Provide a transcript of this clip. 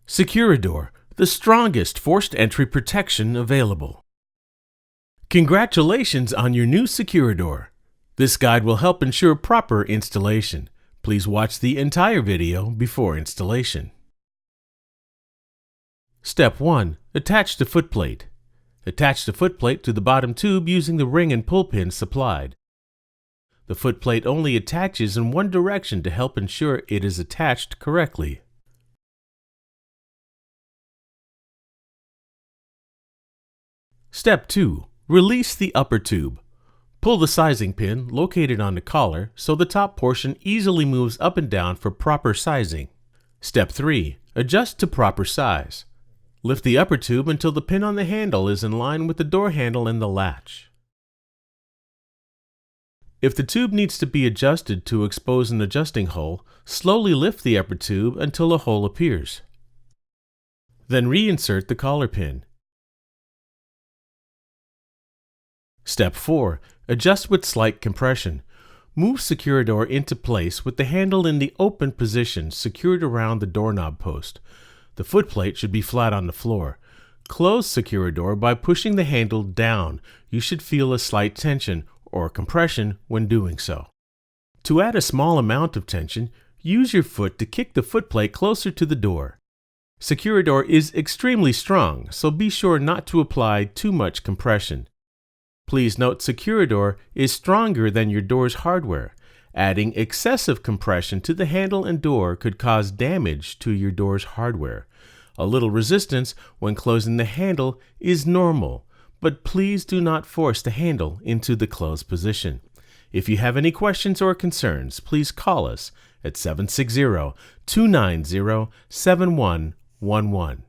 SecuraDoor, the strongest forced entry protection available. Congratulations on your new SecuraDoor. This guide will help ensure proper installation. Please watch the entire video before installation. Step 1. Attach the footplate. Attach the footplate to the bottom tube using the ring and pull pins supplied. The footplate only attaches in one direction to help ensure it is attached correctly. Step 2. Release the upper tube. Pull the sizing pin located on the collar so the top portion easily moves up and down for proper sizing. Step 3. Adjust to proper size. Lift the upper tube until the pin on the handle is in line with the door handle and the latch. If the tube needs to be adjusted to expose an adjusting hole, slowly lift the upper tube until a hole appears. Then reinsert the collar pin. Step 4. Adjust with slight compression. Move SecuraDoor into place with the handle in the open position secured around the doorknob post. The footplate should be flat on the floor. Close SecuraDoor by pushing the handle down. You should feel a slight tension or compression when doing so. To add a small amount of tension, use your foot to kick the footplate closer to the door. SecuraDoor is extremely strong, so be sure not to apply too much compression. Please note SecuraDoor is stronger than your door's hardware. Adding excessive compression to the handle and door could cause damage to your door's hardware. A little resistance when closing the handle is normal, but please do not force the handle into the closed position. If you have any questions or concerns, please call us at 760-290-7111.